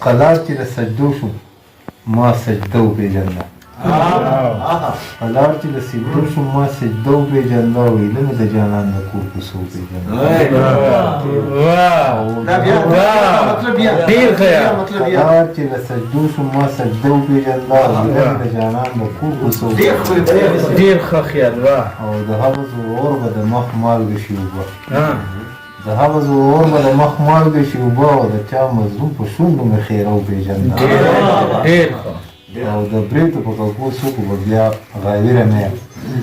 قلار چې د سجدو شو ما سجده وپېژنده قلار چې د سجدو شو ما سجده وپېژنده او ایله مې د جانان د کور کوڅه وپېژنده قلار چې د سجدو شو ما سجده وپېژنده او ایله مې د جانان د کور کوڅه وپېژنده ډېر ښه خیال او د هغه زور به د مخ مالګه شي اوبه د هغه زور به د مخ مالګه شي اوبه او د چا مظلوم په شونډو مې خیره وپېژنده او د بریتو په کږو څوکو به بیا غاویره نه یم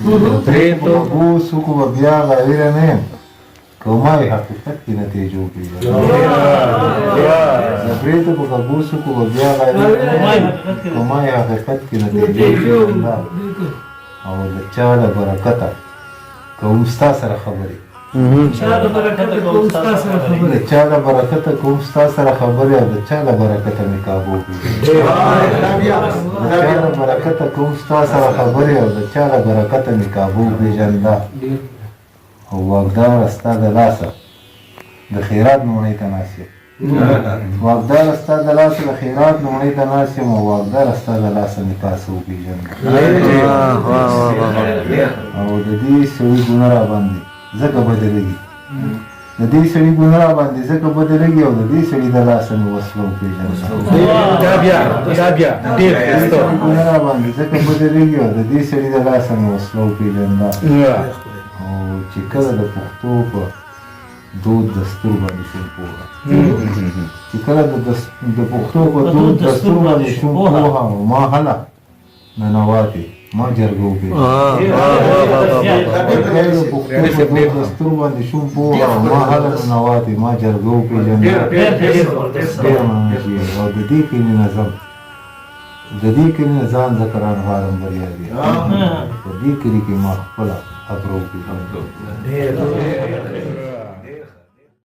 د بریتو په کږو څوکو به بیا غاویره نه یم که ما یې حقیقت کې نتیجه وپېژنده د بریتو په کږو څوکو به بیا غاویره نه یم که ما یې حقیقت کې نتیجه وپېژنده او د چا له برکته کوم ستا سره خبرې د چا له برکته کوم ستا سره خبرې او د چا له برکته مې کابو وپېژنده د چا له برکته کوم ستا سره خبرې او د چا له برکته مې کابو وپېژنده او واګداره ستا د لاسه د خیرات لومړۍ ته ناست یم واګداره ستا د لاسه د خیرات لومړۍ ته ناست یم او واګداره ستا د لاسه مې تاسو وپېژنده او د دې سړي ګونه راباندې ځکه بدلېږي د دې سړي ګونه راباندې ځکه بدلېږي او د دې سړي د لاسه مې وسله وپېژنده ګونه راباندې ځکه بدلېږي او د دې سړي د لاسه مې وسله وپېژنده او چې کله د پښتو په دود دستور باندې شوم پوهه چې کله د پښتو په دود دستور باندې شوم پوهه او ما هله ننواتې ما جرګه وپېژنده د پښتو په دود دستور باندې شوم پوهه او ما هله ننواتې ما جرګه وپېژنده او د دې کلي نظم د دې کلي نه ځان ځکه رانغاړم بریالي په دې کلي کې ما خپله خبره وپېژنده